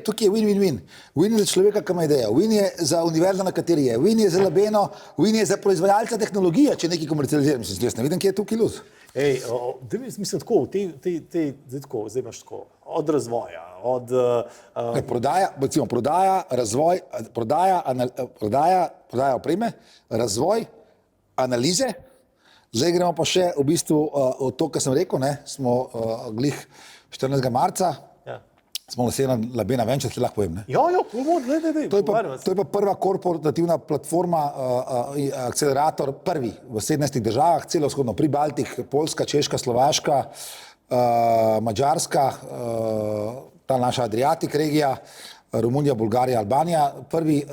tukaj je win-win-win. Win je za človeka, ki ima idejo, win je za univerzo, na kateri je, win je za labeno, win je za proizvajalca tehnologije, če nekaj komercializiramo. Mislim, jaz ne vidim, kje je tukaj luz. Mislim tako, zdaj imaš tako, od razvoja, od... Prodaja, razvoj, prodaja opreme, razvoj, analize. Zdaj gremo pa še v bistvu to, kar sem rekel, ne, smo glih 14. marca, smo naslednja Labena Venture, če lahko povem, ne? To je pa prva korporativna platforma, akcelerator, prvi v 17 državah, celo vzhodno, pri Baltih, Poljska, Češka, Slovaška, Madžarska, ta naša Adriatic regija, Romunija, Bulgarija, Albanija, prvi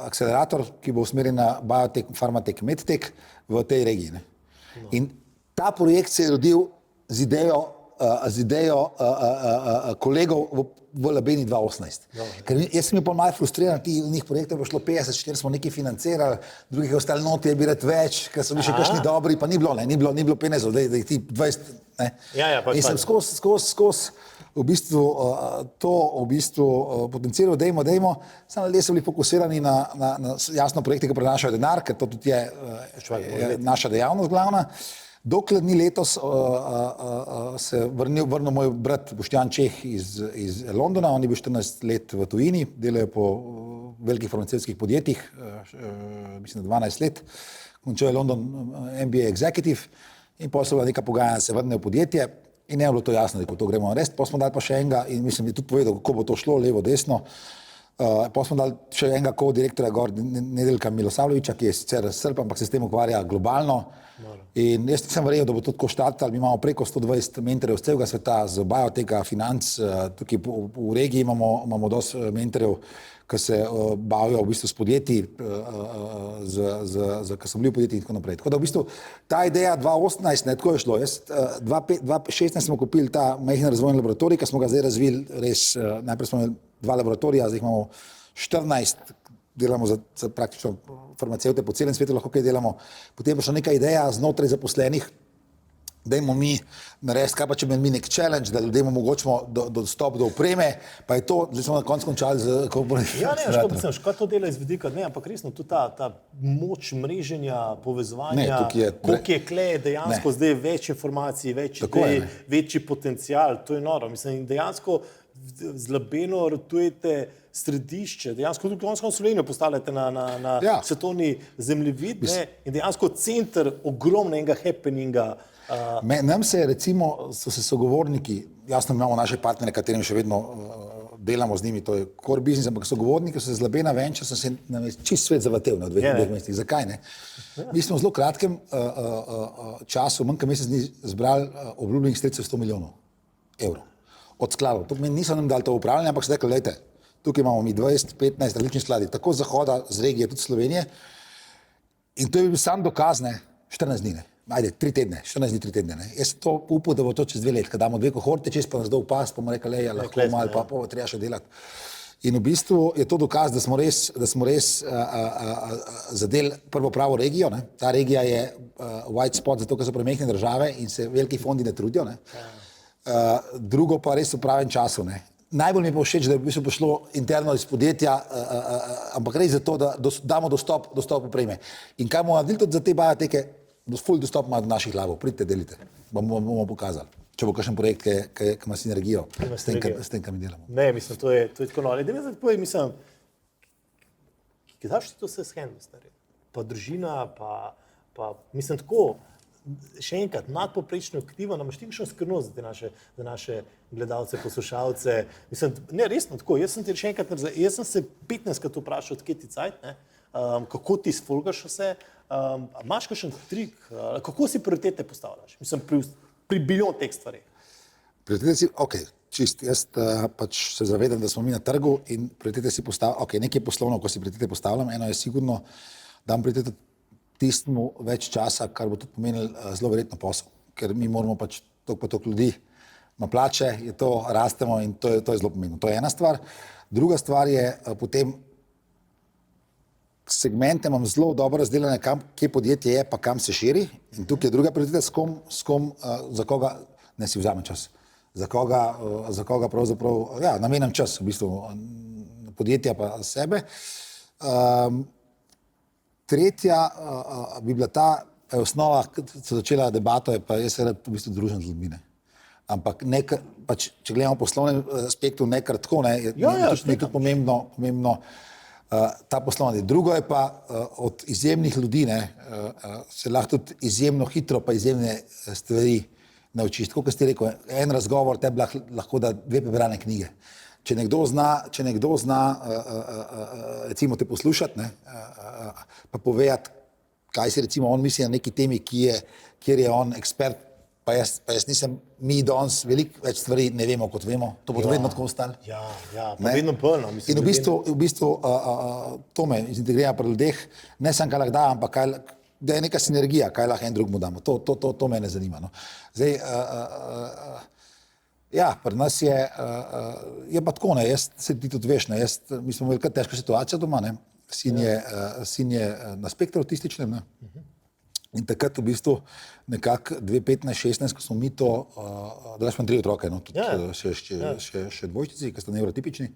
akcelerator, ki bo usmerjen na biotech, farmatech, medtech v tej regiji, ne? In ta projekt se je rodil z idejo kolegov v Labeni 2018. Ker jaz sem bil malo frustriran, njih projektov je šlo 50, 4 smo nekaj financirali, drugih je ostalo noti, je bi rad več, ker so bili še kakšni dobri, pa ni bilo penezov, da jih ti 20, ne. In sem skozi v bistvu potenciral, dejmo, samo ljudje so bili fokusirani na jasno projekte, ki prenašajo denar, ker to tudi je naša dejavnost glavna. Dokler ni letos se vrnil moj brat Boštjan Čeh iz Londona, on je bil 14 let v tujini, delajo po velikih farmacevtskih podjetjih, mislim, 12 let, končal je London MBA Executive in potem so bila neka pogajanja, se vrnejo v podjetje in ne je bilo to jasno, da to gremo narediti, potem smo dali pa še enega in mislim, je tudi povedal, kako bo to šlo, levo, desno. Potem smo dali še enega co-direktorja gor, Nedeljka Milosavljeviča, ki je sicer Srb, ampak se s tem ukvarja globalno. In jaz nisem verjel, da bo to tako štartalo. Mi imamo preko 120 mentorjev z celega sveta, z bioteka, financ, tukaj v regiji imamo dosti mentorjev, ki se bavijo v bistvu s podjetji, ki so bili v podjetjih in tako naprej. Tako da v bistvu ta ideja 2018, ne, tako je šlo. 2016 smo kupili ta majhen razvojni laboratorij, ki smo ga zdaj razvili res, najprej smo imeli 2 laboratorija, zdaj imamo 14, delamo za praktično farmacevte po celem svetu, lahko kaj delamo. Potem pa še neka ideja znotraj zaposlenih, dajmo mi narediti, kaj pa če bi mi nek challenge, da ljudem omogočimo dostop do opreme, pa je to, zdaj smo na koncu končali z korporativnim. Škoda to dela iz vidika, ne, ampak resno, tudi ta moč mreženja, povezovanja, koliko je kle dejansko zdaj več informacij, več idej, večji potencial, to je noro. Mislim, dejansko z Labeno ratujete središče, dejansko tudi končno Slovenijo postavljate na svetovni zemljevid, ne, in dejansko center ogromnega happeninga. Nam se recimo, so se sogovorniki, jasno imamo naše partnere, katerim še vedno delamo z njimi, to je core business, ampak sogovorniki so se z Labena Venture, so se nam je čist svet zavatel na 2 mesecih. Zakaj ne? Mi smo v zelo kratkem času, manj kot mesec dni, zbrali obljubljenih sredstev 100 milijonov evrov od skladov. To meni niso nam dali to upravljanje, ampak so rekli, lejte, tukaj imamo mi 20-15 različnih skladov, tako z zahoda, z regije, tudi Slovenije. In to je bil sam dokaz, ne, 14 dni, ne. Ajde, 3 tedne, 14 dni, 3 tedne, ne. Jaz to upal, da bo to čez 2 let, kad damo 2 kohorte, čez pa nas do upas, pa bomo rekli, lej, lahko malo, pa treba še delati. In v bistvu je to dokaz, da smo res zadeli prvo pravo regijo, ne. Ta regija je white spot, zato ker so premehne države in se veliki fondi ne trudijo, ne. Drugo pa res v pravem času, ne. Najbolj mi je pa všeč, da je v bistvu pošlo interno iz podjetja, ampak res zato, da damo dostop opreme. In kaj bomo naredili tudi za te bioteke, ful dostop ima do naših labov, pridite, delite, bomo pokazali. Če bo kakšen projekt, ki ima sinergijo s tem, kar mi delamo. Ne, mislim, to je tako noro. Da mi zdaj povej, mislim, kdaj ti to vse shendli, stari? Pa družina, pa mislim tako, še enkrat, nadpoprečno aktiven, imaš ti kakšno skrbnost za naše gledalce, poslušalce. Mislim, ne, resno tako, jaz sem se 15krat vprašal, odkje ti cajt, ne, kako ti sfolgaš vse, imaš kakšen trik, kako si prioritete postavljaš? Mislim, pri bilijon teh stvari. Prioritete si, čist, jaz pač se zavedam, da smo mi na trgu in prioritete si postavljam, nekaj poslovno, ko si prioritete postavljam, eno je sigurno, dam prioritete tistemu več časa, kar bo tudi pomenil zelo verjetno posel, ker mi moramo pač toliko ljudi na plače, je to, rastemo in to je zelo pomembno. To je ena stvar. Druga stvar je potem segmente imam zelo dobro razdeljene, kje podjetje je, pa kam se širi. In tukaj je druga prioriteta, s kom, za koga ne si vzamem čas. Za koga pravzaprav, namenjam čas, v bistvu, podjetja pa sebe. Tretja bi bila ta, pa je osnova, ko se začela debato, je pa jaz se rad v bistvu družim z ljudmi. Ampak pač, če gledamo v poslovnem aspektu, nekaj tako, je tudi pomembno ta poslovni. Drugo je pa od izjemnih ljudi, se lahko tudi izjemno hitro pa izjemne stvari naučiš. Tako, kot ste rekel, en razgovor tebi lahko da 2 prebrane knjige. Če nekdo zna recimo te poslušati, pa povedati, kaj si recimo on misli na neki temi, kjer je on ekspert, pa jaz nisem, mi danes veliko več stvari ne vemo, kot vemo. To bo vedno tako ostalo. Ja, pa vedno polno. In v bistvu to me izintegrira pri ljudeh, ne samo kaj lahko da, ampak da je neka sinergija, kaj lahko en drugemu damo. To mene zanima. No. Zdaj, pri nas je pa tako, jaz se ti tudi veš, mi smo imeli kar težko situacijo doma, sin je na spektru autističnem, in takrat v bistvu nekako 2015-16, ko smo mi to, da smo 3 otroke, tudi še dvojčici, ki so nevrotipični,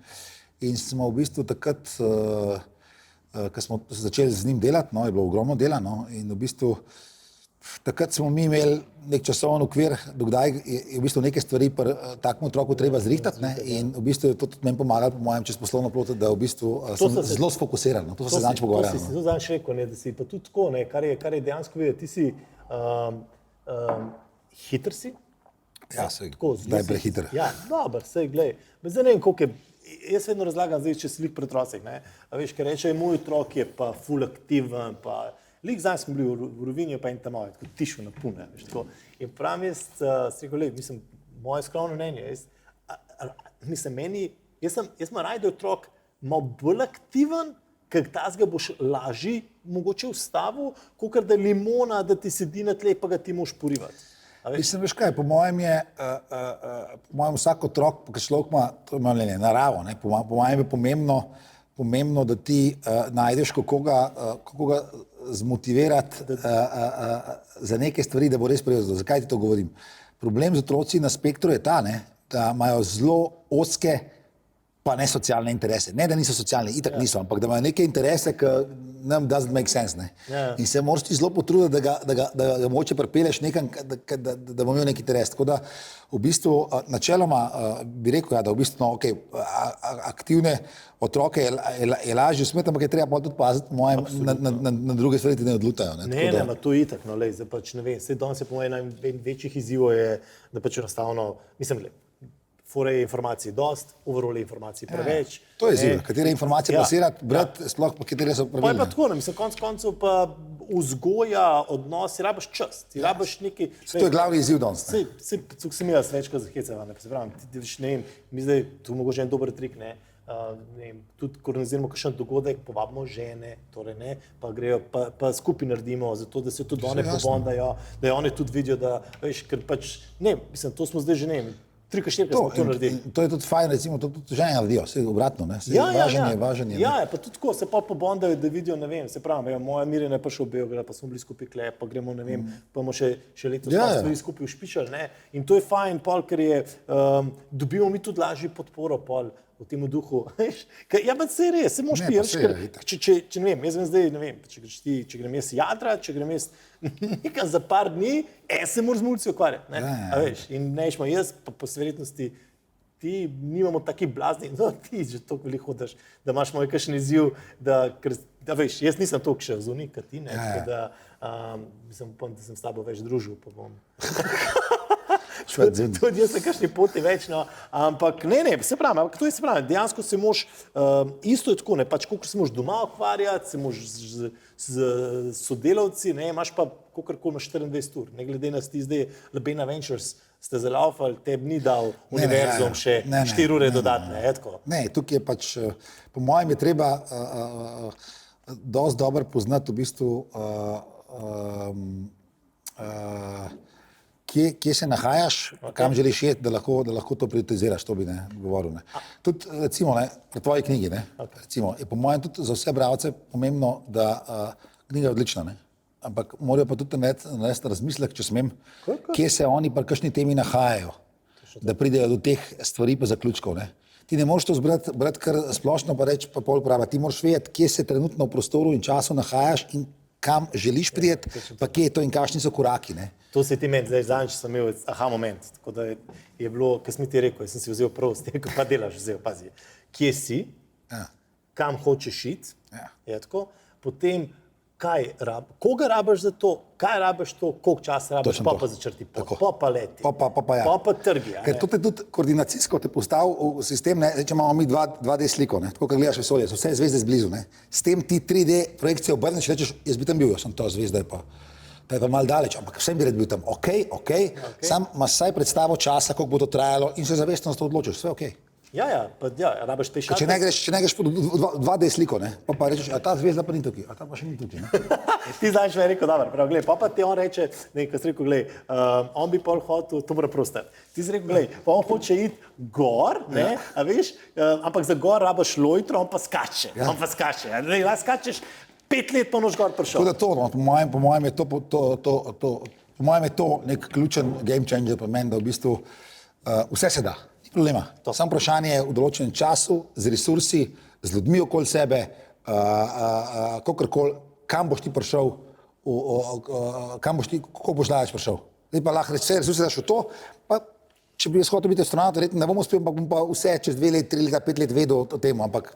in smo v bistvu takrat, ko smo začeli z njim delati, je bilo ogromno dela, in v bistvu takrat smo mi imeli nek časovni okvir, dokdaj je v bistvu neke stvari pri takem otroku treba zrihtati, in v bistvu je to tudi meni pomagalo, po mojem, čez poslovno plot, da v bistvu sem zelo sfokusiran. To so se zadnjič pogovarjali. To si zelo zadnjič rekel, da si pa tudi tako, kar je dejansko videti, ti si hiter si. Ja, zdaj prehiter. Ja, dobro, sej, glej. Zdaj ne vem, koliko je, jaz vedno razlagam, zdaj, če si lik pri otrocih, veš, ker reče, moj otrok je pa ful aktiven, pa lik zdaj smo bili v Rovinju, pa in tam malo, tako tišo na pune, veš, tako. In pravim jaz, mislim, moje skromno mnenje, jaz sem raj, da je otrok malo bolj aktiven, ker tazga boš lažji mogoče vstavil, kakor da limona, da ti sedi na tle, pa ga ti moš porivati. Mislim, veš kaj, po mojem vsak otrok, ker človek ima naravo, po mojem je pomembno, da ti najdeš kako ga zmotivirati za neke stvari, da bo res prijezdil. Zakaj ti to govorim? Problem z otroci na spektru je ta, da imajo zelo ozke pa ne socialne interese. Ne, da niso socialni, itak niso, ampak da imajo neke interese, ki nam doesn't make sense. In se moraš ti zelo potruditi, da ga mogoče pripelješ nekam, da bo imel neki interes. Tako da v bistvu načeloma bi rekel, da v bistvu aktivne otroke je lažje usmeriti, ampak je treba tudi paziti na druge stvari, ki ne odlutajo. Ne, to je itak, zdaj pač ne vem, danes je po mojem največjih izzivov je, da pač enostavno, mislim, fore je informacij dost, overall je informacij preveč. To je izziv, katere informacije plasirati, brati, sploh pa katere so pravilne. Pa je pa tako, mislim, konec koncev pa vzgoja, odnos, ti rabiš čas, ti rabiš neki... To je glavni izziv danes. Tukaj sem jaz večkrat zahecava, se pravim, ne vem, mi zdaj, tu mogoče en dober trik, tudi ko organiziramo kakšen dogodek, povabimo žene, torej ne, pa grejo, pa skupaj naredimo, zato da se tudi one pobondajo, da oni tudi vidijo, da, veš, ker pač, ne, mislim, to smo zdaj že, ne, 3-4 smo to naredili. To je tudi fajn, recimo, to tudi žene naredijo, vse obratno, ne? Važen je. Ja, pa tudi tako, se pa pobondajo, da vidijo, ne vem, se pravi, moja Mirjana je prišla v Beograd, pa smo bili skupaj klep, pa gremo, ne vem, pa bomo še letos stvari skupaj ušpičali, ne? In to je fajn, pol, ker je, dobimo mi tudi lažji podporo, pol, v tem duhu, veš, ja, pa se res, se moš piješ, če ne vem, jaz vem zdaj, ne vem, če grem jaz jadrat, če grem jaz nekam za par dni, se moraš z mulci ukvarjati, ne, a veš, in nešmo jaz, pa po verjetnosti, ti nimamo taki blazni, no, ti že toliko veliko hodaš, da imaš moj kakšen izziv, da veš, jaz nisem toliko še zunik, kot ti, ne, tako da, mislim, upam, da sem s tabo več družil, pa bom. Tudi jaz na kakšni poti več, no. Ampak ne, se pravi, ampak to je se pravi, dejansko se moš, isto je tako, ne, pač koliko se moš doma ukvarjati, se moš z sodelavci, ne, imaš pa kolikor imaš 24 ur, ne glede na ti zdaj Labena Ventures ste zalaufali, tebi ni dal univerzum še 4 ure dodatne, je tako? Ne, tukaj je pač, po mojem je treba dosti dobro poznati v bistvu kje se nahajaš, kam želiš iti, da lahko to prioritiziraš, to bi govoril. Tudi, recimo, pri tvoji knjigi, recimo, je po mojem tudi za vse bralce pomembno, da knjiga je odlična, ampak morajo pa tudi narediti razmislek, če smem, kje se oni pri kakšni temi nahajajo, da pridejo do teh stvari pa zaključkov. Ti ne moreš to brati kar splošno pa reči pa pol prava, ti moraš vedeti, kje se trenutno v prostoru in času nahajaš in kam želiš priti, pa kje je to in kakšni so koraki. To si ti meni, zdaj zadnjič sem imel aha moment, tako da je bilo, kaj sem ti rekel, jaz sem si vzel prav, s tem, pa delaš vzel, pazi, kje si, kam hočeš iti, je tako, potem koga rabiš za to, kaj rabiš to, koliko časa rabiš, pa začrti pot, pa leti, pa trgi. Ker to te tudi koordinacijsko te postavi v sistem, če imamo mi 2D sliko, tako kot gledaš vesolje, so vse zvezde zblizu, s tem ti 3D projekcije obrneš, rečeš, jaz bi tam bil, jaz sem to zvezda, pa je pa malo daleč, ampak vsem bi rad bil tam, ok, sam imaš vsaj predstavo časa, koliko bo to trajalo in se zavestno to odločiš, vse ok. Ja, rabiš pešati. Če ne greš pod 2D sliko, pa rečeš, a ta zvezda pa ni tukaj, a ta pa še ni tukaj. Ti znaš me rekel, dobro, prav, gledaj, pa ti on reče, ko si rekel, gledaj, on bi pol hotel, to mora prostati. Ti si rekel, gledaj, pa on hoče iti gor, a veš, ampak za gor rabiš lojtro, on pa skače, skačeš 5 let, pa noš gor prišel. Tako da to, po mojem je to nek ključen game changer pri meni, da v bistvu vse se da. Problema. Samo vprašanje je v določenem času, z resursi, z ljudmi okoli sebe, kakorkoli, kam boš ti prišel, kako boš daleč prišel. Zdaj pa lahko vse resursi daš v to, pa če bi jaz hotel biti astronaut, verjetno ne bom uspel, ampak bom pa vse čez 2 let, 3 leta, 5 let vedel o tem, ampak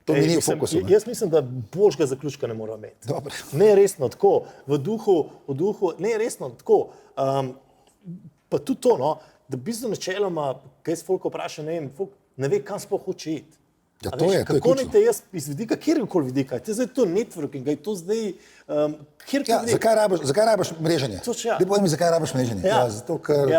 to mi ni v fokusu. Jaz mislim, da boljšega zaključka ne moramo imeti. Dobre. Ne resno tako, v duhu, ne resno tako, pa tudi to, no, da v bistvu načeloma, kaj se folk vpraša, ne ve, kam sploh hoče iti. Ja, to je kako ne te jaz iz vidika, kjerkoli vidika, je zdaj to networking, je to zdaj, kjerkoli vidika. Zakaj rabiš mreženje? Ti povem mi, zakaj rabiš mreženje? Zato, ker...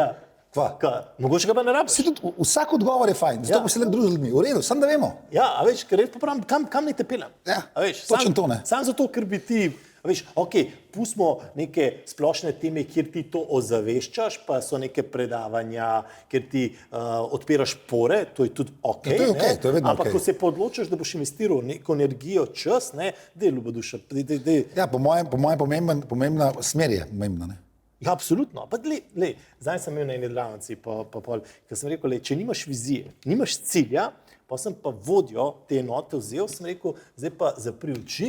Mogoče ga pa ne rabiš. Vsak odgovor je fajn, zato pa se lahko druži z ljudmi, v redu, samo da vemo. Ja, a veš, ker res popravim, kam ne te pelem? Ja, točno to ne. Sam zato, ker bi ti, veš, ok, pustimo neke splošne teme, kjer ti to ozaveščaš, pa so neke predavanja, kjer ti odpiraš pore, to je tudi ok, to je okay, to je vedno ampak okay. Ko se pa odločiš, da boš investiral neko energijo, čas, dej ljubo duša, dej. Ja, po mojem pomembna smer je pomembna, Ja, absolutno. Pa zdaj sem imel na eni delavnici, ker sem rekel, če nimaš vizije, nimaš cilja, pa sem pa vodjo te enote vzel, sem rekel, zdaj pa zapri oči,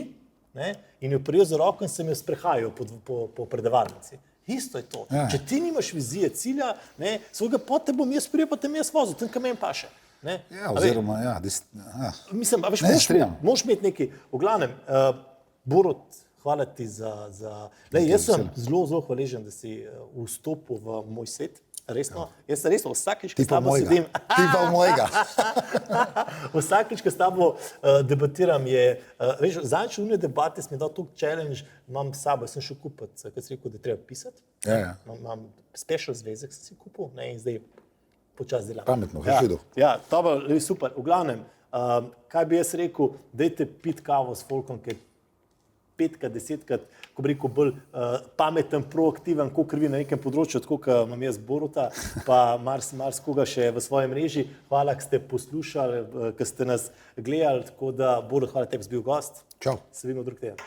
in jo prijel za roko in sem jo sprehajal po predavalnici. Isto je to. Ja. Če ti nimaš vizije, cilja, svojega pot te bom jaz prijel, pa te mi jaz vozil, tam, kam meni paše. Ja, oziroma, ja. Mislim, a veš, moraš imeti nekaj, v glavnem, Borut, hvala ti za... Jaz sem zelo hvaležen, da si vstopil v moj svet. Resno. Jaz sem resno vsakič, ko s tabo sedim... Ti pa mojega. Vsakič, ko s tabo debatiram je... Veš, zadnjič v debate sem mi dal toliko challenge, imam s sabo, sem šel kupiti, kad si rekel, da treba pisati. Ja. Imam special zvezek, sem si kupil, in zdaj počas delam. Pametno, veš, Ja, to je super. V glavnem, kaj bi jaz rekel, dajte pit kavo s folkom, ki 5-krat, 10-krat, ko bi rekel, bolj pameten, proaktiven, kot vi na nekem področju, tako kot imam jaz Boruta, pa Mars koga še v svoji mreži. Hvala, ker ste poslušali, ker ste nas gledali, tako da Borut, hvala tebi, si bil gost. Čau. Se vidimo drug teden.